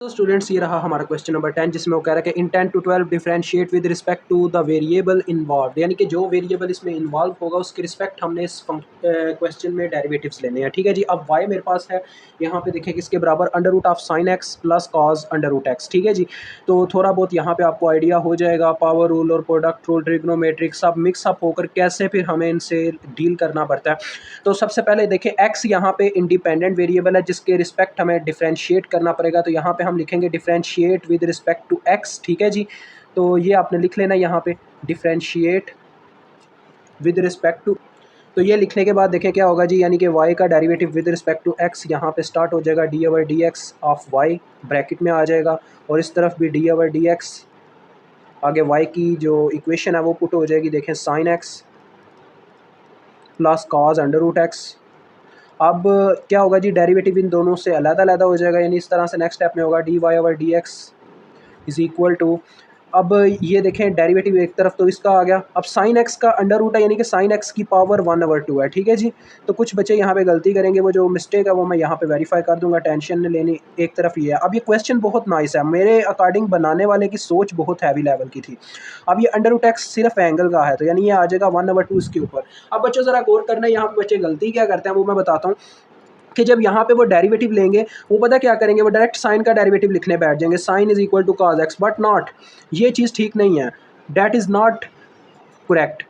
तो स्टूडेंट्स ये रहा हमारा क्वेश्चन नंबर 10 जिसमें वो कह रहा है कि इन 10 to 12 differentiate with respect to the variable involve, यानी कि जो वेरिएबल इसमें इन्वॉल्व होगा उसके रिस्पेक्ट हमने इस क्वेश्चन में डेरिवेटिव्स लेने हैं। ठीक है जी। अब y मेरे पास है यहाँ पे देखें किसके बराबर, under root of sine x plus cos under root x. ठीक है जी। तो थोड़ा बहुत यहाँ पे आपको आइडिया हो जाएगा, पावर रूल और प्रोडक्ट रूल, ट्रिग्नोमेट्रिक सब मिक्सअप होकर कैसे फिर हमें इनसे डील करना पड़ता है। तो सबसे पहले देखें x यहाँ पे इंडिपेंडेंट वेरिएबल है जिसके रिस्पेक्ट हमें डिफरेंशिएट करना पड़ेगा। तो यहाँ पे हम लिखेंगे differentiate with respect to x। ठीक है जी। तो ये आपने लिख लेना यहाँ पे डिफरेंशिएट विद रिस्पेक्ट टू। तो ये लिखने के बाद देखें क्या होगा जी, यानी कि y का derivative with respect to x यहाँ पे स्टार्ट हो जाएगा d over D x of y bracket में आ जाएगा, और इस तरफ भी डी ओवर डी एक्स, आगे y की जो इक्वेशन है वो पुट हो जाएगी, देखें sine x plus cos under root x. अब क्या होगा जी, डेरिवेटिव इन दोनों से अलग-अलग हो जाएगा, यानी इस तरह से नेक्स्ट स्टेप में होगा d Y over D x is equal to. अब ये देखें डेरिवेटिव एक तरफ तो इसका आ गया, अब साइन एक्स का अंडर रूट है यानी कि साइन एक्स की पावर 1/2 है। ठीक है जी। तो कुछ बच्चे यहाँ पे गलती करेंगे, वो जो मिस्टेक है वो मैं यहाँ पे वेरीफाई कर दूंगा, टेंशन लेनी एक तरफ ये है। अब ये क्वेश्चन बहुत नाइस है, मेरे अकॉर्डिंग बनाने वाले की सोच बहुत हैवी लेवल की थी। अब ये अंडर रूट एक्स सिर्फ एंगल का है, तो यानी ये आ जाएगा 1/2 इसके ऊपर। अब बच्चों ज़रा गौर करना है, यहाँ पे बच्चे गलती क्या करते हैं वो मैं बताता हूँ कि जब यहाँ पे वो डेरिवेटिव लेंगे वो पता क्या करेंगे, वो डायरेक्ट साइन का डेरिवेटिव लिखने बैठ जाएंगे, sine is equal to cos x, but not, ये चीज़ ठीक नहीं है, डैट इज़ नॉट करेक्ट।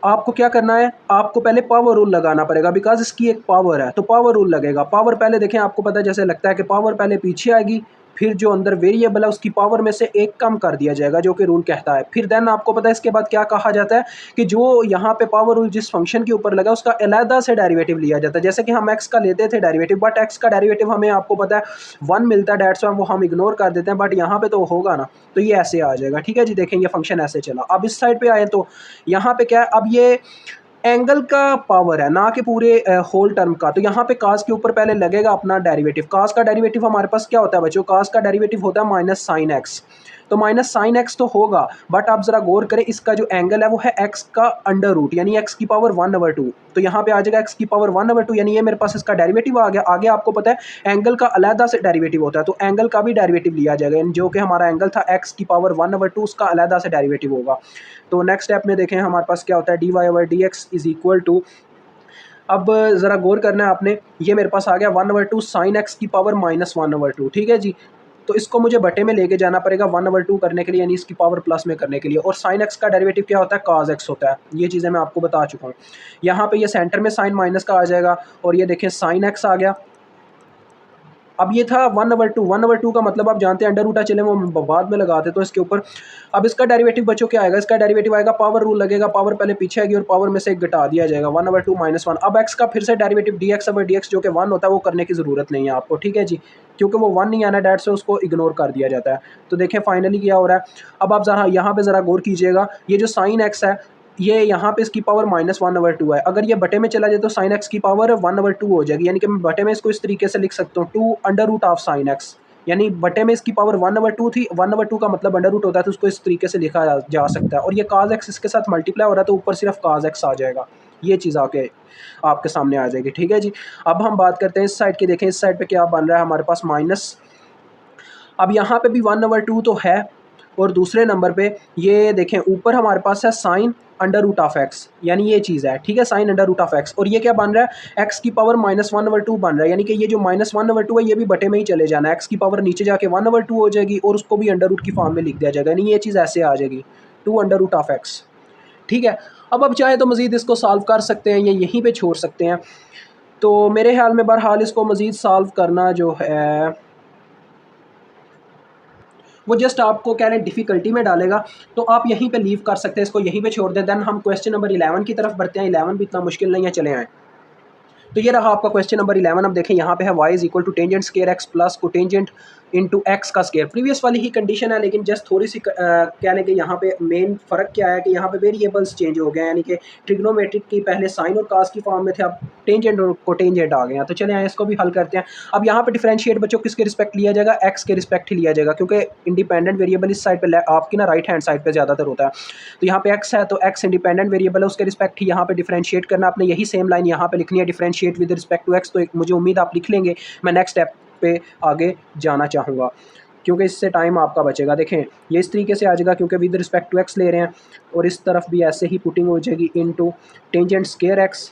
आपको क्या करना है, आपको पहले पावर रूल लगाना पड़ेगा, बिकॉज इसकी एक पावर है तो पावर रूल लगेगा। पावर पहले देखें, आपको पता है जैसे लगता है कि पावर पहले पीछे आएगी, फिर जो अंदर वेरिएबल है उसकी पावर में से एक कम कर दिया जाएगा जो कि रूल कहता है। फिर देन आपको पता है इसके बाद क्या कहा जाता है कि जो यहाँ पे पावर रूल जिस फंक्शन के ऊपर लगा उसका अलहदा से डेरिवेटिव लिया जाता है। जैसे कि हम एक्स का लेते थे डेरिवेटिव, बट एक्स का डेरिवेटिव हमें आपको पता है 1 मिलता है, डेट्स वो हम इग्नोर कर देते हैं, बट यहाँ पे तो होगा ना, तो ये ऐसे आ जाएगा। ठीक है जी। देखें ये फंक्शन ऐसे चला। अब इस साइड पे आए तो यहाँ पे क्या है, अब ये एंगल का पावर है ना कि पूरे होल टर्म का। तो यहाँ पे कास के ऊपर पहले लगेगा अपना डेरिवेटिव। कास का डेरिवेटिव हमारे पास क्या होता है बच्चों, कास का डेरिवेटिव होता है माइनस साइन एक्स। तो माइनस साइन एक्स तो होगा, बट आप जरा गौर करें इसका जो एंगल है वो है एक्स का अंडर रूट, यानी एक्स की पावर 1/2। तो यहाँ पे आ जाएगा एक्स की पावर 1/2, यानी ये मेरे पास इसका डेरिवेटिव आ गया। आगे आपको पता है एंगल का अलहदा से डेरिवेटिव होता है, तो एंगल का भी डेरिवेटिव लिया जाएगा, यानी जो कि हमारा एंगल था एक्स की पावर 1/2 उसका अलहदा से डेरिवेटिव होगा। तो नेक्स्ट स्टेप में देखें हमारे पास क्या होता है, d Y over D x is equal to. अब ज़रा गौर करना है आपने, ये मेरे पास आ गया 1/2 साइन एक्स की पावर -1/2। ठीक है जी। तो इसको मुझे बटे में लेके जाना पड़ेगा 1/2 करने के लिए, यानी इसकी पावर प्लस में करने के लिए। और साइन एक्स का डेरिवेटिव क्या होता है, कॉस एक्स होता है। ये चीज़ें मैं आपको बता चुका हूँ। यहाँ पे ये सेंटर में साइन माइनस का आ जाएगा, और ये देखें साइन एक्स आ गया। अब ये था 1/2 का मतलब आप जानते हैं अंडर रूटा, चले वो बाद में लगाते तो इसके ऊपर। अब इसका डेरिवेटिव बच्चों क्या आएगा, इसका डेरिवेटिव आएगा पावर रूल लगेगा, पावर पहले पीछे आएगी और पावर में से एक घटा दिया जाएगा 1/2 -1। अब एक्स का फिर से derivative D x over D x जो कि 1 होता है वो करने की ज़रूरत नहीं है आपको। ठीक है जी। क्योंकि वो 1 नहीं आना डैट से उसको इग्नोर कर दिया जाता है। तो देखें फाइनली क्या हो रहा है। अब आप ज़रा यहाँ पे ज़रा गौर कीजिएगा, ये जो साइन एक्स है ये यहाँ पे इसकी पावर -1/2 है। अगर ये बटे में चला जाए तो साइन एक्स की पावर 1/2 हो जाएगी, यानी कि मैं बटे में इसको इस तरीके से लिख सकता हूँ 2 under root of sine x, यानी बटे में इसकी पावर 1/2 थी, 1/2 का मतलब अंडर रूट होता है, तो उसको इस तरीके से लिखा जा सकता है। और ये काज एक्स इसके साथ मल्टीप्लाई हो रहा है तो ऊपर सिर्फ काज एक्स आ जाएगा, ये चीज़ आपके सामने आ जाएगी। ठीक है जी। अब हम बात करते हैं इस साइड की, देखें इस साइड पे क्या बन रहा है हमारे पास माइनस। अब यहाँ पे भी 1/2 तो है, और दूसरे नंबर पे ये देखें ऊपर हमारे पास है sine under root of x, यानी ये चीज़ है। ठीक है, sine under root of x, और ये क्या बन रहा है, एक्स की पावर -1/2 बन रहा है, यानी कि ये जो -1/2 है ये भी बटे में ही चले जाना है, एक्स की पावर नीचे जाके 1/2 हो जाएगी और उसको भी अंडर रूट की फॉर्म में लिख दिया जाएगा, यानी ये चीज़ ऐसे आ जाएगी 2 अंडर रूट ऑफ एक्स। ठीक है। अब चाहे तो मज़ीद इसको सॉल्व कर सकते हैं या यहीं पर छोड़ सकते हैं। तो मेरे ख्याल में बहरहाल इसको मज़ीद सॉल्व करना जो है वो जस्ट आपको कह रहे हैं डिफ़िकल्टी में डालेगा, तो आप यहीं पे लीव कर सकते हैं, इसको यहीं पे छोड़ दें। देन हम क्वेश्चन नंबर 11 की तरफ बढ़ते हैं। 11 भी इतना मुश्किल नहीं है, चले आएँ। तो ये रहा आपका क्वेश्चन नंबर 11। अब देखें यहाँ पे है y is equal to tangent square x plus cotangent into x का स्केयर। प्रीवियस वाली ही कंडीशन है, लेकिन जस्ट थोड़ी सी क्या लें कि यहाँ पे मेन फ़र्क क्या है कि यहाँ पे वेरिएबल्स चेंज हो गए हैं, यानी कि ट्रिग्नोमेट्रिक की पहले साइन और कास की फॉर्म में थे, अब टेंजेंट और कोटेंजेंट आ गए हैं। तो चले आए इसको भी हल करते हैं। अब यहाँ पे डिफरेंशिएट बच्चों किसके रिस्पेक्ट लिया जाएगा, एक्स के रिस्पेक्ट ही लिया जाएगा, क्योंकि इंडिपेंडेंट वेरिएबल इस साइड पर आपकी ना राइट हैंड साइड पर ज़्यादातर होता है। तो यहाँ पे एक्स है तो एक्स इंडिपेंडेंट वेरिएबल है, उसके रिस्पेक्ट ही यहाँ पे डिफरेंशिएट करना। आपने यही सेम लाइन यहाँ पे लिखनी है, differentiate with respect to x. तो मुझे उम्मीद आप लिख लेंगे। मैं नेक्स्ट स्टेप पे आगे जाना चाहूँगा, क्योंकि इससे टाइम आपका बचेगा। देखें ये इस तरीके से आ जाएगा, क्योंकि विद रिस्पेक्ट टू एक्स ले रहे हैं, और इस तरफ भी ऐसे ही पुटिंग हो जाएगी into tangent square x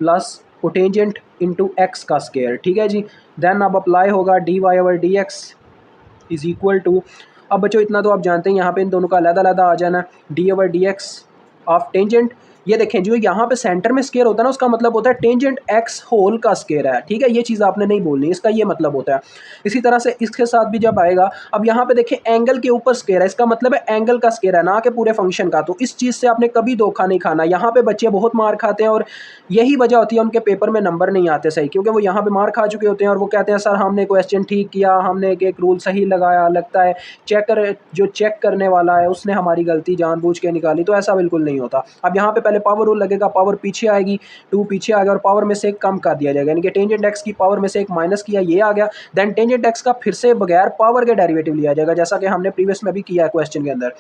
plus cotangent into x का स्केयर। ठीक है जी। देन अब अप्लाई होगा d Y over D x is equal to, अब बच्चों इतना तो आप जानते हैं, यहाँ पे इन दोनों का अलग-अलग आ जाना, D over D x of tangent. ये देखें जो यहाँ पे सेंटर में स्केयर होता है ना, उसका मतलब होता है टेंजेंट एक्स होल का स्केयर है। ठीक है, ये चीज़ आपने नहीं बोलनी, इसका ये मतलब होता है। इसी तरह से इसके साथ भी जब आएगा, अब यहाँ पे देखें एंगल के ऊपर स्केयर है, इसका मतलब है एंगल का स्केयर है, ना कि पूरे फंक्शन का। तो इस चीज़ से आपने कभी धोखा नहीं खाना। यहाँ पे बच्चे बहुत मार खाते हैं और यही वजह होती है उनके पेपर में नंबर नहीं आते सही, क्योंकि वो यहाँ पे मार खा चुके होते हैं और वो कहते हैं सर हमने क्वेश्चन ठीक किया, हमने एक रूल सही लगाया, लगता है जो चेक करने वाला है उसने हमारी गलती जानबूझ के निकाली। तो ऐसा बिल्कुल नहीं होता। अब यहाँ पे पहले पावर रूल लगेगा, पावर पीछे आएगी, 2 पीछे आ गया और पावर में से एक कम कर दिया जाएगा, यानी कि टेंजेंट एक्स की पावर में से एक माइनस किया, ये आ गया। देन टेंजेंट एक्स का फिर से बगैर पावर के डेरिवेटिव लिया जाएगा, जैसा कि हमने प्रीवियस में भी किया है क्वेश्चन के अंदर।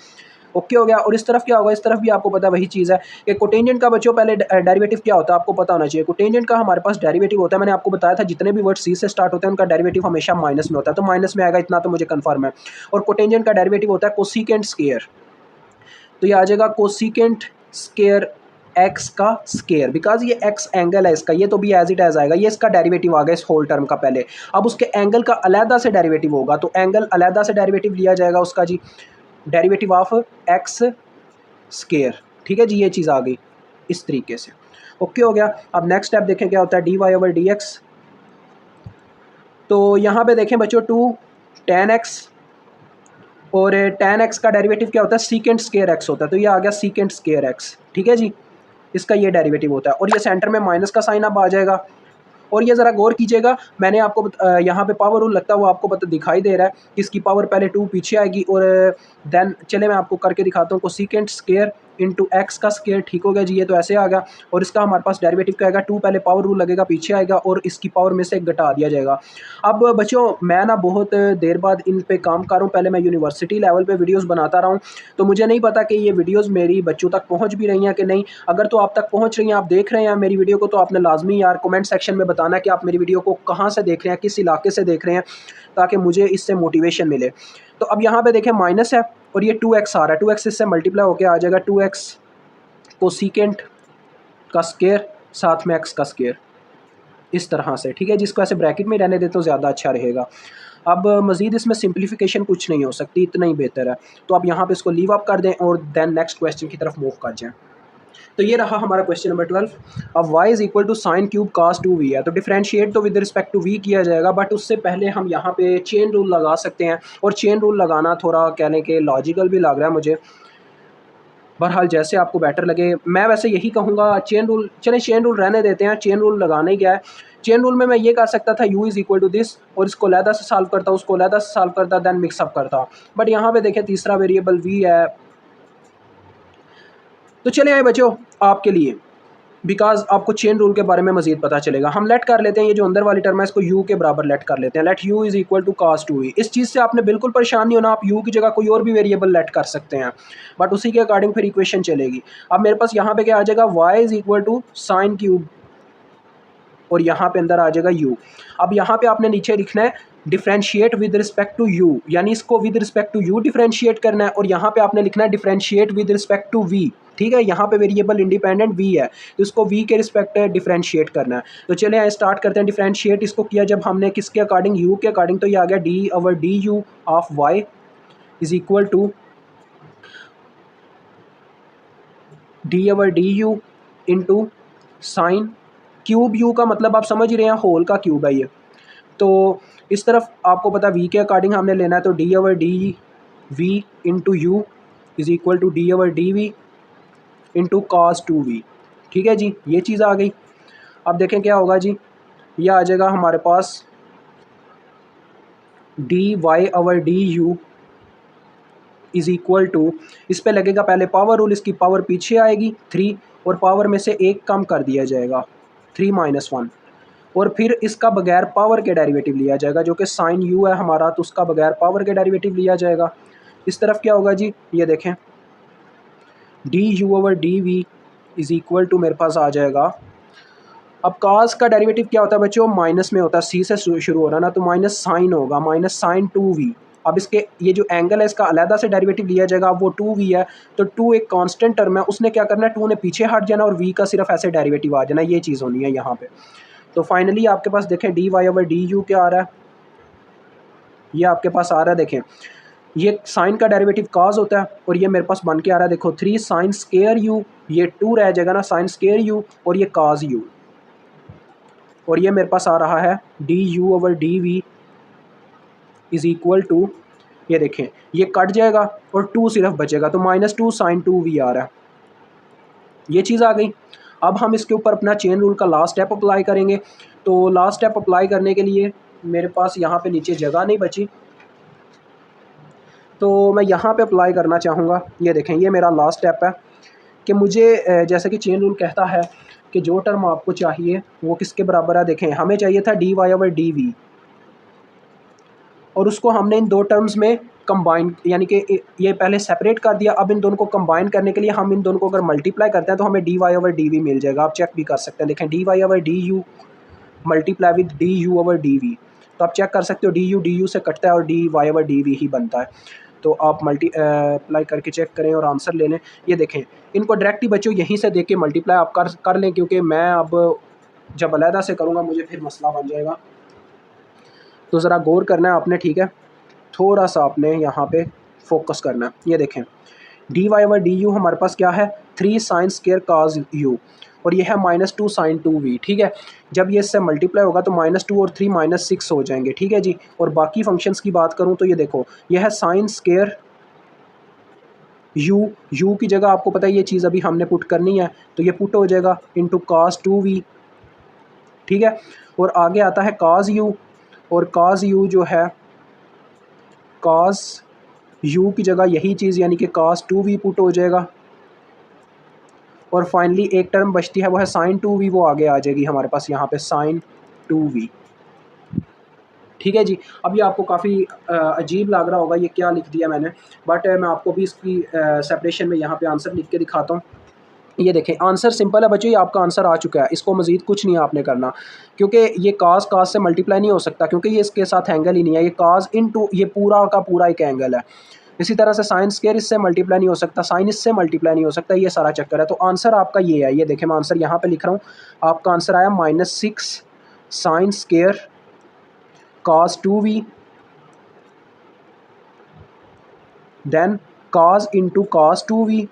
ओके हो गया। और इस तरफ क्या होगा, इस तरफ भी आपको पता वही चीज़ है कि कोटेंजेंट का बच्चों पहले डेरिवेटिव क्या होता है आपको पता होना चाहिए। कोटेंजेंट का हमारे पास डेरिवेटिव होता है, मैंने आपको बताया था जितने भी वर्ड सी से स्टार्ट होते हैं उनका डेरिवेटिव हमेशा माइनस में होता है, तो माइनस में आएगा, इतना तो मुझे कंफर्म है। और कोटेंजेंट का डेरिवेटिव होता है कोसिकेंट स्केयर, तो ये आ जाएगा कोसिकेंट स्केयर एक्स का स्केयर, बिकॉज ये एक्स एंगल है इसका, ये तो भी एज इट एज आएगा, ये इसका डेरिवेटिव आ गया इस होल टर्म का पहले। अब उसके एंगल का अलहदा से डेरिवेटिव होगा, तो एंगल अलहदा से डेरिवेटिव लिया जाएगा उसका जी, डेरिवेटिव ऑफ एक्स स्केयर। ठीक है जी, ये चीज़ आ गई इस तरीके से। ओके हो गया। अब नेक्स्ट स्टेप देखें क्या होता है, d Y over D x. तो यहाँ पे देखें बच्चों 2 tan x, और tan x का डेरिवेटिव क्या होता है, सीकेंट स्केयर x होता है, तो ये आ गया सीकेंट स्केयर x। ठीक है जी, इसका ये डेरिवेटिव होता है, और ये सेंटर में माइनस का साइन अब आ जाएगा। और ये ज़रा गौर कीजिएगा, मैंने आपको यहाँ पे पावर रूल लगता है वो आपको पता दिखाई दे रहा है कि इसकी पावर पहले 2 पीछे आएगी, और देन चले मैं आपको करके दिखाता हूँ, कोसिकेंट स्केयर इंटू एक्स का स्केयर। ठीक हो गया जी, ये तो ऐसे आ गया। और इसका हमारे पास डेरिवेटिव क्या आएगा, 2 पहले पावर रूल लगेगा, पीछे आएगा, और इसकी पावर में से एक घटा दिया जाएगा। अब बच्चों मैं ना बहुत देर बाद इन पे काम कर रहा हूँ, पहले मैं यूनिवर्सिटी लेवल पे वीडियोस बनाता रहा हूँ, तो मुझे नहीं पता कि ये वीडियोस मेरी बच्चों तक पहुँच भी रही हैं कि नहीं। अगर तो आप तक पहुँच रही हैं, आप देख रहे हैं मेरी वीडियो को, तो आपने लाजमी यार कमेंट सेक्शन में बताना कि आप मेरी वीडियो को कहाँ से देख रहे हैं, किस इलाके से देख रहे हैं, ताकि मुझे इससे मोटिवेशन मिले। तो अब यहाँ पे देखें माइनस है और ये 2x आ रहा है, 2x इससे मल्टीप्लाई होकर आ जाएगा 2x कोसिकेंट का स्केयर साथ में x का स्केयर, इस तरह से। ठीक है, जिसको ऐसे ब्रैकेट में रहने देते तो ज़्यादा अच्छा रहेगा। अब मज़ीद इसमें सिंप्लीफिकेशन कुछ नहीं हो सकती, इतना ही बेहतर है। तो आप यहाँ पे इसको लीव अप कर दें और देन नेक्स्ट क्वेश्चन की तरफ मूव कर जाएँ। तो ये रहा हमारा क्वेश्चन नंबर 12। अब y is equal to sine cube cos 2v है, तो डिफरेंशिएट तो विद रिस्पेक्ट टू v किया जाएगा, बट उससे पहले हम यहाँ पे चेन रूल लगा सकते हैं, और चेन रूल लगाना थोड़ा कहने के लॉजिकल भी लग रहा है मुझे। बहरहाल जैसे आपको बेटर लगे, मैं वैसे यही कहूँगा चेन रूल, चलें चेन रूल रहने देते हैं, चेन रूल लगाने ही क्या है। चेन रूल में मैं ये कर सकता था u is equal to this, और इसको अलहदा से सॉल्व करता, उसको अलहदा से सॉल्व करता, देन मिक्सअप करता। बट यहाँ पे देखें तीसरा वेरिएबल v है, तो चले आए बच्चों आपके लिए, बिकॉज आपको चेन रूल के बारे में मजीद पता चलेगा। हम लेट कर लेते हैं ये जो अंदर वाली टर्म है, इसको u के बराबर लेट कर लेते हैं। Let u is equal to cos 2v। इस चीज़ से आपने बिल्कुल परेशान नहीं होना, आप u की जगह कोई और भी वेरिएबल लेट कर सकते हैं, बट उसी के अकॉर्डिंग फिर इक्वेशन चलेगी। अब मेरे पास यहाँ पे क्या आ जाएगा, y is equal to sine cube, और यहाँ पे अंदर आ जाएगा u। अब यहाँ पे आपने नीचे लिखना है differentiate with respect to u, यानी इसको with respect to u differentiate करना है, और यहाँ पे आपने लिखना है differentiate with respect to v। ठीक है, यहाँ पे वेरिएबल इंडिपेंडेंट v है, तो इसको v के रिस्पेक्ट डिफरेंशिएट करना है। तो चले आए स्टार्ट करते हैं। डिफरेंशिएट इसको किया जब हमने किसके अकॉर्डिंग, u के अकॉर्डिंग, तो ये आ गया d over D u of y is equal to d over D u into sine cube, u का मतलब आप समझ ही रहे हैं होल का क्यूब है ये। तो इस तरफ आपको पता v के अकॉर्डिंग हमने लेना है, तो d over d v into u is equal to d over d v into cos 2v। ठीक है जी, ये चीज़ आ गई। अब देखें क्या होगा जी, ये आ जाएगा हमारे पास D Y over D U is equal to, इस पे लगेगा पहले पावर रूल, इसकी पावर पीछे आएगी 3, और पावर में से एक कम कर दिया जाएगा 3 - 1, और फिर इसका बगैर पावर के डेरिवेटिव लिया जाएगा, जो कि साइन u है हमारा, तो उसका बगैर पावर के डेरिवेटिव लिया जाएगा। इस तरफ क्या होगा जी, ये देखें d u over d v is equal to मेरे पास आ जाएगा अब काज का डेरिवेटिव क्या होता है बच्चों, माइनस में होता है, सी से शुरू हो रहा है ना, तो माइनस साइन होगा, माइनस साइन 2v। अब इसके ये जो एंगल है इसका अलहदा से डेरिवेटिव लिया जाएगा। अब वो 2v है तो 2 एक कांस्टेंट टर्म है, उसने क्या करना है, 2 ने पीछे हट जाना और v का सिर्फ ऐसे डेरिवेटिव आ जाना, ये चीज़ होनी है यहाँ पे। तो फाइनली आपके पास देखें dy ओवर du क्या आ रहा है, ये आपके पास आ रहा है, देखें ये साइन का डेरिवेटिव काज होता है और ये मेरे पास बन के आ रहा है, देखो 3 साइन स्केयर यू, ये 2 रह जाएगा ना साइन स्केयर यू, और ये काज यू, और ये मेरे पास आ रहा है d u over d v is equal to, ये देखें ये कट जाएगा और 2 सिर्फ बचेगा, तो -2 साइन 2v आ रहा है, ये चीज़ आ गई। अब हम इसके ऊपर अपना चेन रूल का लास्ट स्टेप अप्लाई करेंगे। तो लास्ट स्टेप अप्लाई करने के लिए मेरे पास यहाँ पे नीचे जगह नहीं बची, तो मैं यहाँ पे अप्लाई करना चाहूँगा। ये देखें ये मेरा लास्ट स्टेप है कि मुझे जैसे कि चेन रूल कहता है कि जो टर्म आपको चाहिए वो किसके बराबर है, देखें हमें चाहिए था dy ओवर डी और उसको हमने इन दो टर्म्स में कंबाइन, यानी कि ये पहले सेपरेट कर दिया, अब इन दोनों को कंबाइन करने के लिए हम इन दोनों को अगर मल्टीप्लाई करते हैं तो हमें dy ओवर डी मिल जाएगा। आप चेक भी कर सकते हैं, देखें dy over D u multiply with d u over d v, तो आप चेक कर सकते हो डी यू से कटता है और dy ओवर डी ही बनता है। तो आप मल्टीप्लाई करके चेक करें और आंसर ले लें। ये देखें इनको डायरेक्ट ही बच्चों यहीं से देख के मल्टीप्लाई आप कर लें, क्योंकि मैं अब जब अलहदा से करूँगा मुझे फिर मसला बन जाएगा। तो ज़रा गौर करना है आपने, ठीक है, थोड़ा सा आपने यहाँ पे फोकस करना है। ये देखें D Y over D u हमारे पास क्या है, 3 साइन स्केयर काज यू, और ये है -2 साइन 2v, ठीक है। जब ये इससे मल्टीप्लाई होगा तो -2 और 3 -6 हो जाएंगे, ठीक है जी। और बाकी फंक्शंस की बात करूँ तो ये देखो ये है साइन स्केयर यू की जगह आपको पता है ये चीज़ अभी हमने पुट करनी है, तो ये पुट हो जाएगा इंटू काज 2v, ठीक है। और आगे आता है काज यू, और काज यू जो है काज यू की जगह यही चीज़ यानी कि काज 2v पुट हो जाएगा, और फाइनली एक टर्म बचती है वो है साइन 2v, वो आगे आ जाएगी हमारे पास यहाँ पे साइन 2v, ठीक है जी। अब ये आपको काफ़ी अजीब लग रहा होगा ये क्या लिख दिया मैंने, बट मैं आपको भी इसकी सेपरेशन में यहाँ पे आंसर लिख के दिखाता हूँ। ये देखें आंसर सिंपल है बच्चों, ये आपका आंसर आ चुका है, इसको मज़ीद कुछ नहीं आपने करना, क्योंकि ये काज से मल्टीप्लाई नहीं हो सकता, क्योंकि ये इसके साथ एंगल ही नहीं है, ये काज इनटू ये पूरा का पूरा एक एंगल है। इसी तरह से साइन स्केयर इससे मल्टीप्लाई नहीं हो सकता, साइन इससे मल्टीप्लाई नहीं हो सकता, ये सारा चक्कर है। तो आंसर आपका ये है, ये देखें मैं आंसर यहाँ पे लिख रहा हूँ, आपका आंसर आया -6 sine square cos 2v then cos into cos 2v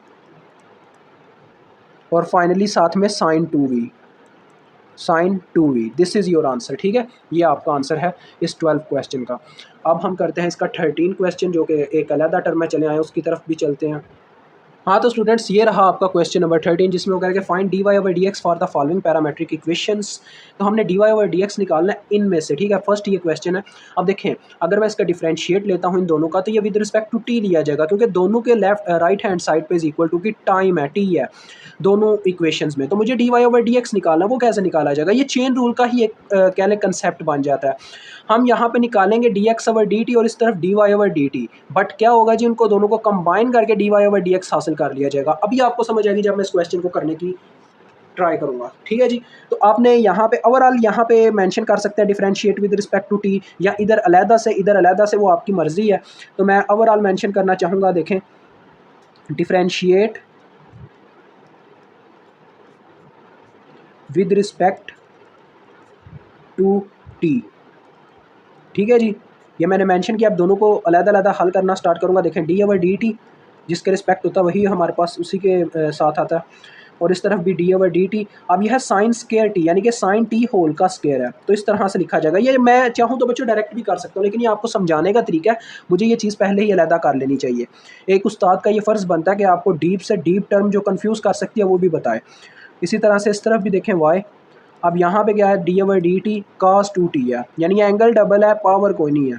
और फाइनली साथ में sine 2v, this is your answer, ठीक है। ये आपका आंसर है इस 12 क्वेश्चन का। अब हम करते हैं इसका 13 क्वेश्चन जो कि एक अलग टर्म में चले आए, उसकी तरफ भी चलते हैं। हाँ तो स्टूडेंट्स ये रहा आपका क्वेश्चन नंबर 13, जिसमें वो कह रहे हैं find d Y over D x for the following parametric equations. तो हमने डी वाई ओवर डी एक्स निकालना है इनमें से, ठीक है। फर्स्ट ये क्वेश्चन है। अब देखें अगर मैं इसका डिफरेंशिएट लेता हूँ इन दोनों का, तो ये विद रिस्पेक्ट टू टी लिया जाएगा, क्योंकि दोनों के लेफ्ट राइट हैंड साइड पे इज इक्वल टू की टाइम है, टी है दोनों इक्वेशंस में। तो मुझे d Y over D x निकालना, वो कैसे निकाला जाएगा, ये चेन रूल का ही एक कह लें कंसेप्ट बन जाता है। हम यहाँ पे निकालेंगे d x over D t और इस तरफ d Y over D t, but क्या होगा जी उनको दोनों को कंबाइन करके d Y over D x हासिल कर लिया जाएगा। अभी आपको समझ आएगी जब मैं इस क्वेश्चन को करने की ट्राई करूंगा, ठीक है जी। तो आपने यहाँ पे ओवरऑल यहाँ पे मेंशन कर सकते हैं differentiate with respect to t, या इधर अलहदा से इधर अलहदा से, वो आपकी मर्जी है। तो मैं ओवरऑल मेंशन करना चाहूँगा, देखें differentiate with respect to t, ठीक है जी। ये मैंने मेंशन किया, अब दोनों को अलग-अलग हल करना स्टार्ट करूँगा। देखें डी ओवर डी टी जिसके रिस्पेक्ट होता है वही हमारे पास उसी के साथ आता है, और इस तरफ भी डी ओवर डी टी। अब यह है साइन स्केयर टी, यानी कि साइन टी होल का स्केयर है, तो इस तरह से लिखा जाएगा। ये मैं चाहूँ तो बच्चों डायरेक्ट भी कर सकता हूँ, लेकिन ये आपको समझाने का तरीका है, मुझे ये चीज़ पहले ही अलहदा कर लेनी चाहिए। एक उस्ताद का ये फ़र्ज़ बनता है कि आपको डीप से डीप टर्म जो कन्फ्यूज़ कर सकती है वो भी बताए। इसी तरह से इस तरफ भी देखें वाई। अब यहाँ पे क्या है, D over D T cos 2t है, यानी एंगल डबल है, पावर कोई नहीं है,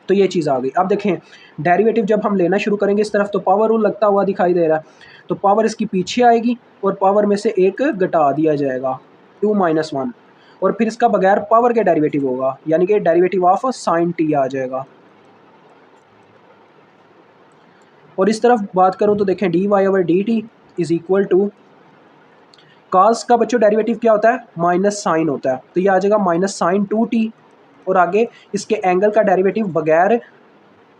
तो ये चीज़ आ गई। अब देखें डेरिवेटिव जब हम लेना शुरू करेंगे इस तरफ, तो पावर रूल लगता हुआ दिखाई दे रहा है, तो पावर इसकी पीछे आएगी और पावर में से एक घटा दिया जाएगा 2 - 1, और फिर इसका बगैर पावर के डेरिवेटिव होगा, यानी कि डेरिवेटिव ऑफ साइन टी आ जाएगा। और इस तरफ बात करूँ तो देखें D Y over D T is equal to cos का बच्चों डेरिवेटिव क्या होता है, माइनस साइन होता है, तो ये आ जाएगा माइनस साइन 2t, और आगे इसके एंगल का डेरिवेटिव बगैर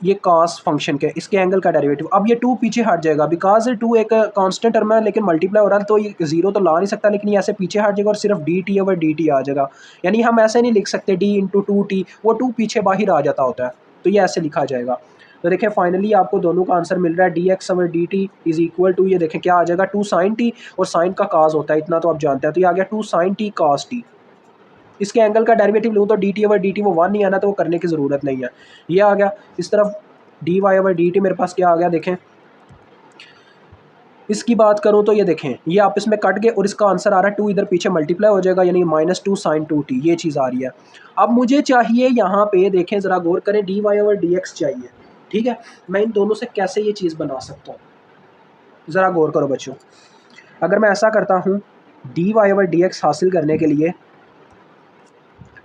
ये कॉस फंक्शन के, इसके एंगल का डेरिवेटिव। अब ये 2 पीछे हट जाएगा, बिकॉज 2 एक कांस्टेंट टर्म है लेकिन मल्टीप्लाई हो रहा है, तो ये 0 तो ला नहीं सकता, लेकिन ये ऐसे पीछे हट जाएगा और सिर्फ dt ओवर dt आ जाएगा। यानी हम ऐसे नहीं लिख सकते d इंटू 2t, वो 2 पीछे बाहर आ जाता होता है, तो ये ऐसे लिखा जाएगा। तो देखें फाइनली आपको दोनों का आंसर मिल रहा है, dx over dt is equal to, ये देखें क्या आ जाएगा, 2 sin t, और साइन का काज होता है इतना तो आप जानते हैं, तो ये आ गया 2 sin t cos t। इसके एंगल का डेरिवेटिव लूँ तो dt ओवर dt, वो 1 नहीं आना, तो वो करने की ज़रूरत नहीं है, ये आ गया। इस तरफ dy ओवर dt मेरे पास क्या आ गया, देखें इसकी बात करूं तो ये देखें ये आपस में कट गए और इसका आंसर आ रहा है 2 इधर पीछे मल्टीप्लाई हो जाएगा, यानी -2 sin 2t, ये चीज़ आ रही है। अब मुझे चाहिए यहाँ पे देखें ज़रा गौर करें, dy ओवर dx चाहिए, ठीक है। मैं इन दोनों से कैसे ये चीज़ बना सकता हूँ, ज़रा गौर करो बच्चों। अगर मैं ऐसा करता हूँ, dy ओवर dx हासिल करने के लिए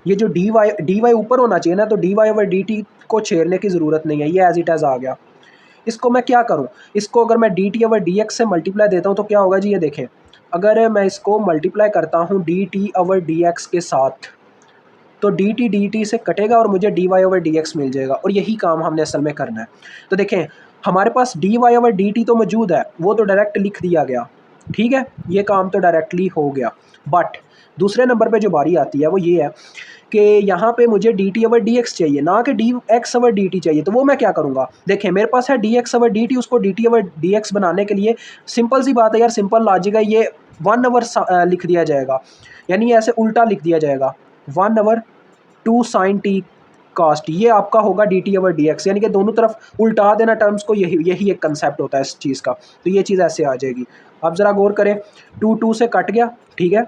ये जो dy ऊपर होना चाहिए ना, तो dy ओवर dt को छेड़ने की ज़रूरत नहीं है, ये एज इट एज़ आ गया। इसको मैं क्या करूं, इसको अगर मैं dt ओवर dx से मल्टीप्लाई देता हूं तो क्या होगा जी, ये देखें अगर मैं इसको मल्टीप्लाई करता हूं dt ओवर dx के साथ, तो dt से कटेगा और मुझे dy ओवर dx मिल जाएगा, और यही काम हमने असल में करना है। तो देखें हमारे पास dy ओवर dt तो मौजूद है, वो तो डायरेक्ट लिख दिया गया, ठीक है, ये काम तो डायरेक्टली हो गया। बट दूसरे नंबर पे जो बारी आती है वो ये है कि यहाँ पे मुझे dt ओवर dx चाहिए, ना कि dx ओवर dt चाहिए, तो वो मैं क्या करूँगा, देखें मेरे पास है dx ओवर dt, उसको dt ओवर dx बनाने के लिए सिंपल सी बात है यार, सिंपल लॉजिक है, ये 1 ओवर लिख दिया जाएगा, यानी ऐसे उल्टा लिख दिया जाएगा, 1 over 2 sin t cos t, ये आपका होगा dt ओवर dx, यानी कि दोनों तरफ उल्टा देना टर्म्स को, यही एक कंसेप्ट होता है इस चीज़ का, तो ये चीज़ ऐसे आ जाएगी। अब ज़रा गौर करें, 2 से कट गया, ठीक है,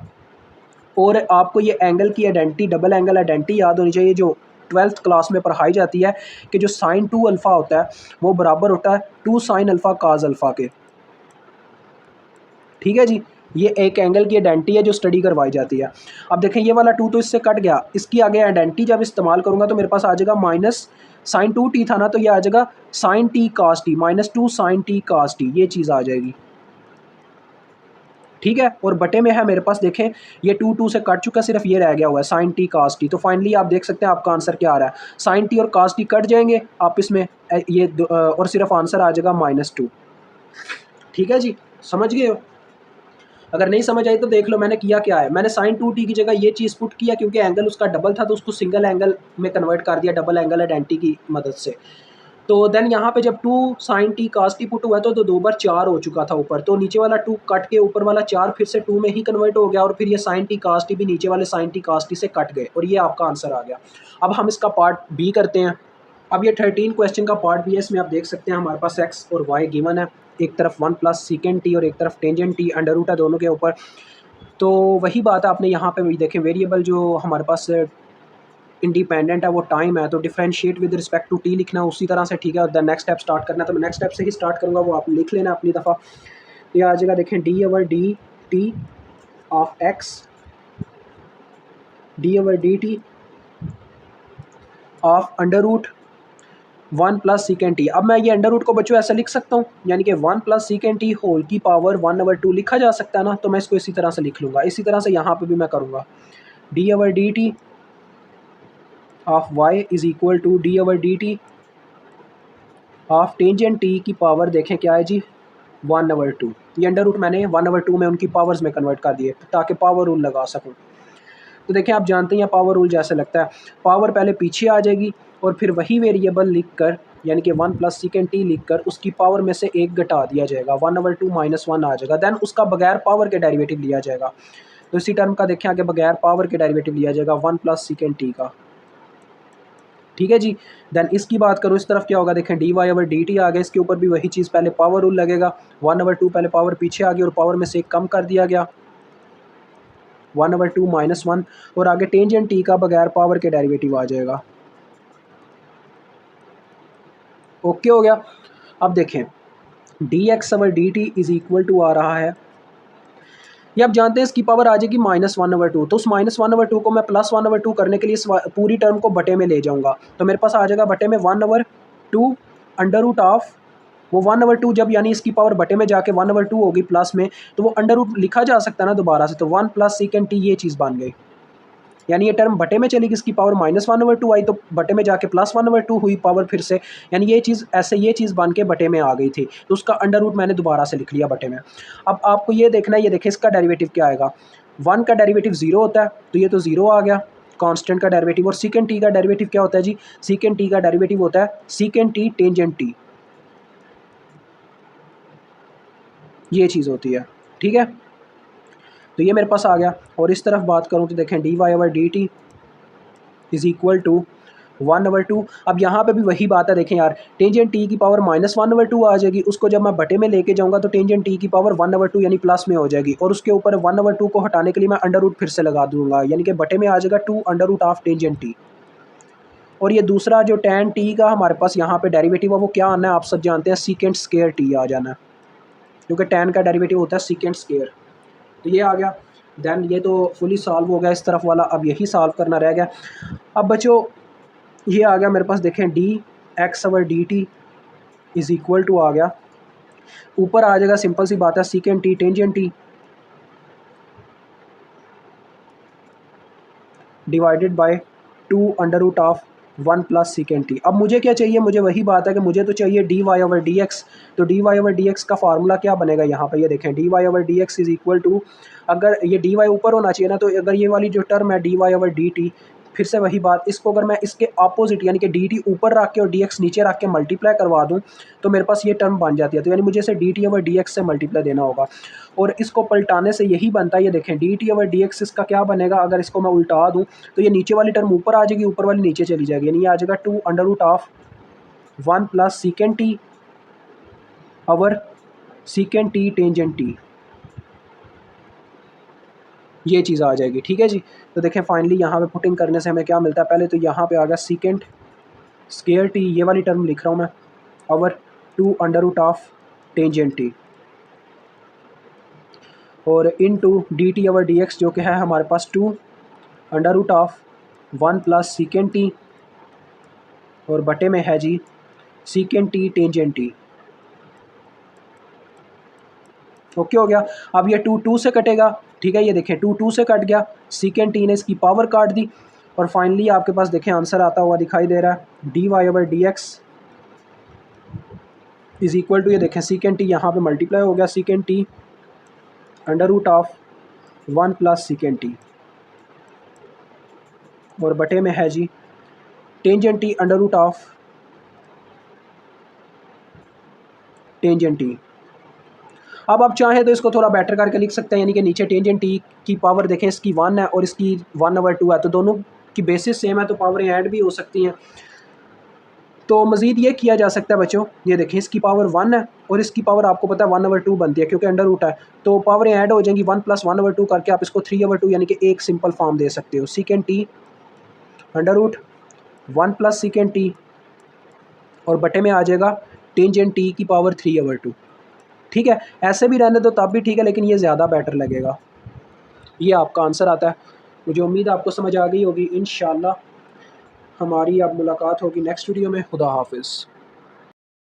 और आपको ये एंगल की आइडेंटिटी, डबल एंगल आइडेंटिटी याद होनी चाहिए, जो 12th क्लास में पढ़ाई जाती है, कि जो sin 2 अल्फ़ा होता है वो बराबर होता है 2 sin अल्फ़ा cos अल्फ़ा के, ठीक है जी। ये एक एंगल की आइडेंटिटी है जो स्टडी करवाई जाती है। अब देखें ये वाला 2 तो इससे कट गया, इसकी आगे आइडेंटिटी जब इस्तेमाल करूँगा तो मेरे पास आ जाएगा माइनस sin 2t था ना, तो ये आ जाएगा sin t cos t, -2 sin t cos t, ये चीज़ आ जाएगी, ठीक है। और बटे में है मेरे पास, देखें ये 2 से कट चुका, सिर्फ ये रह गया हुआ है sin t cos t, तो फाइनली आप देख सकते हैं आपका आंसर क्या आ रहा है, sin t और cos t कट जाएंगे आपस में, ये और सिर्फ आंसर आ जाएगा -2, ठीक है जी, समझ गए हो। अगर नहीं समझ आई तो देख लो मैंने किया क्या है, मैंने sin 2t की जगह ये चीज़ पुट किया, क्योंकि एंगल उसका डबल था तो उसको सिंगल एंगल में कन्वर्ट कर दिया डबल एंगल आइडेंटिटी की मदद से। तो देन यहाँ पे जब 2 sin t cos t put हुआ तो 2 बार 4 हो चुका था ऊपर, तो नीचे वाला 2 कट के ऊपर वाला 4 फिर से 2 में ही कन्वर्ट हो गया, और फिर ये sin t cos t भी नीचे वाले sin t cos t से कट गए, और ये आपका आंसर आ गया। अब हम इसका पार्ट बी करते हैं। अब ये 13 क्वेश्चन का पार्ट बी है, इसमें आप देख सकते हैं हमारे पास x और y गिवन है, एक तरफ 1 प्लस सीकेंड टी और एक तरफ टेंजेंट टी, अंडर रूट है दोनों के ऊपर। तो वही बात है, आपने यहाँ पे भी देखें वेरिएबल जो हमारे पास इंडिपेंडेंट है वो टाइम है, तो differentiate with respect to t लिखना उसी तरह से, ठीक है। द नेक्स्ट स्टेप स्टार्ट करना है, तो मैं नेक्स्ट स्टेप से ही स्टार्ट करूँगा, वो आप लिख लेना अपनी दफ़ा। ये आ जाएगा, देखें d over D t of x, d over D t of under root 1 plus secant t. अब मैं ये अंडर रूट को बच्चों ऐसा लिख सकता हूँ, यानी कि 1 प्लस सीकेंड टी होल की पावर 1/2 लिखा जा सकता है ना, तो मैं इसको इसी तरह से लिख लूँगा। इसी तरह से यहाँ पे भी मैं करूँगा, d over D t of y is equal to d over D t of tangent t की पावर, देखें क्या है जी, 1/2। ये अंडर रूट मैंने 1/2 में उनकी पावर्स में कन्वर्ट कर दिए ताकि पावर रूल लगा सकूँ। तो देखें आप जानते हैं पावर रूल जैसे लगता है, पावर पहले पीछे आ जाएगी और फिर वही वेरिएबल लिख कर, यानी कि 1 प्लस सीकेंड टी लिख कर उसकी पावर में से 1 घटा दिया जाएगा, 1/2 -1 आ जाएगा। देन उसका बगैर पावर के डेरिवेटिव लिया जाएगा, तो इसी टर्म का देखें आगे बगैर पावर के डेरिवेटिव लिया जाएगा 1 प्लस सीकेंड टी का, ठीक है जी। देन इसकी बात करूँ इस तरफ क्या होगा, देखें D Y over D T आ गया, इसके ऊपर भी वही चीज़, पहले पावर रूल लगेगा, 1/2 पहले पावर पीछे आ गई और पावर में से 1 कम कर दिया गया, 1/2 -1, और आगे टेंजेंट टी का बगैर पावर के डेरिवेटिव आ जाएगा। ओके हो गया। अब देखें D x over D T is equal to आ रहा है, ये आप जानते हैं इसकी पावर आ जाएगी -1/2, तो उस -1/2 को मैं +1/2 करने के लिए इस पूरी टर्म को बटे में ले जाऊंगा, तो मेरे पास आ जाएगा बटे में 1/2 अंडर रूट ऑफ वो 1/2 जब यानी इसकी पावर बटे में जाके 1/2 होगी प्लस में, तो वो अंडर रूट लिखा जा सकता है ना दोबारा से, तो 1 प्लस सीकेंट टी ये चीज़ बन गई। यानी ये टर्म बटे में चली गई, इसकी पावर -1/2 आई, तो बटे में जाके +1/2 हुई पावर फिर से, यानी ये चीज़ ऐसे ये चीज़ बन के बटे में आ गई थी, तो उसका अंडर रूट मैंने दोबारा से लिख लिया बटे में। अब आपको ये देखना है, ये देखें इसका डेरिवेटिव क्या आएगा। 1 का डेरिवेटिव 0 होता है, तो ये तो 0 आ गया कांस्टेंट का डेरिवेटिव। और सीकेंट टी का डेरिवेटिव क्या होता है जी, सीकेंट टी का डेरिवेटिव होता है सीकेंट टी टेंजेंट टी, ये चीज़ होती है, ठीक है। तो ये मेरे पास आ गया। और इस तरफ बात करूँ तो देखें dy/dt इज़ इक्वल टू 1/2। अब यहाँ पे भी वही बात है, देखें यार, टेंजेंट टी की पावर -1/2 आ जाएगी, उसको जब मैं बटे में लेके जाऊँगा तो टेंजेंट टी की पावर 1/2 यानी प्लस में हो जाएगी, और उसके ऊपर 1/2 को हटाने के लिए मैं अंडर रूट फिर से लगा दूंगा, यानी कि बटे में आ जाएगा 2 under root of tangent T. और ये दूसरा जो tan टी का हमारे पास यहाँ पे डेरिवेटिव है, वो क्या आना है आप सब जानते हैं, सीकेंट स्केयर टी आ जाना है, क्योंकि tan का डेरिवेटिव होता है सीकेंट स्केयर। तो ये आ गया। देन ये तो फुली सॉल्व हो गया इस तरफ वाला, अब यही सॉल्व करना रह गया। अब बच्चों ये आ गया मेरे पास, देखें dx/dt इज़ इक्वल टू आ गया, ऊपर आ जाएगा, सिंपल सी बात है, secant T tangent t divided by 2 under root of 1 plus secant t. अब मुझे क्या चाहिए, मुझे वही बात है कि मुझे तो चाहिए dy/dx। तो dy/dx का फार्मूला क्या बनेगा यहाँ पे, ये देखें dy/dx इज़ इक्वल टू, अगर ये dy ऊपर होना चाहिए ना, तो अगर ये वाली जो टर्म है dy/dt, फिर से वही बात, इसको अगर मैं इसके अपोजिट यानी कि dt ऊपर रख के और dx नीचे रख के मल्टीप्लाई करवा दूं, तो मेरे पास ये टर्म बन जाती है। तो यानी मुझे इसे dt/dx से मल्टीप्लाई देना होगा, और इसको पलटाने से यही बनता है। ये देखें dt/dx इसका क्या बनेगा, अगर इसको मैं उल्टा दूं तो ये नीचे वाली टर्म ऊपर आ जाएगी, ऊपर वाली नीचे चली जाएगी, यानी ये आ जाएगा 2 under root of 1 plus secant t over secant T tangent t, ये चीज़ आ जाएगी, ठीक है जी। तो देखें फाइनली यहाँ पे पुटिंग करने से हमें क्या मिलता है, पहले तो यहाँ पे आ गया सीकेंट स्केयर टी, ये वाली टर्म लिख रहा हूँ मैं, over 2 under root of tangent T, और इन टू dt/dx जो कि है हमारे पास 2 under root of 1 plus secant T, और बटे में है जी secant T tangent T. Okay हो गया। अब ये 2 से कटेगा, ठीक है, ये देखें 2 से कट गया, सीकेंट टी ने इसकी पावर काट दी, और फाइनली आपके पास देखें आंसर आता हुआ दिखाई दे रहा है dy/dx इज़ इक्वल टू, ये देखें सीकेंट टी यहाँ पे मल्टीप्लाई हो गया, secant T under root of 1 plus secant T, और बटे में है जी tangent T under root of tangent T. अब आप चाहें तो इसको थोड़ा बेटर करके लिख सकते हैं, यानी कि नीचे टेंजेंट टी की पावर देखें इसकी 1 है और इसकी 1/2 है, तो दोनों की बेसिस सेम है, तो पावरें ऐड भी हो सकती हैं। तो मज़ीद ये किया जा सकता है बच्चों, ये देखें इसकी पावर 1 है और इसकी पावर आपको पता है 1/2 बनती है, क्योंकि अंडर रूट है, तो पावरें ऐड हो जाएंगी, 1 प्लस 1/2 करके आप इसको 3/2 यानी कि एक सिंपल फॉर्म दे सकते हो, secant T under root 1 plus secant T, और बटे में आ जाएगा टेंजेंट टी की पावर 3/2। ठीक है, ऐसे भी रहने दो तब भी ठीक है, लेकिन ये ज़्यादा बेटर लगेगा। ये आपका आंसर आता है। मुझे उम्मीद है आपको समझ आ गई होगी। इंशाल्लाह हमारी अब मुलाकात होगी नेक्स्ट वीडियो में। खुदा हाफिज़।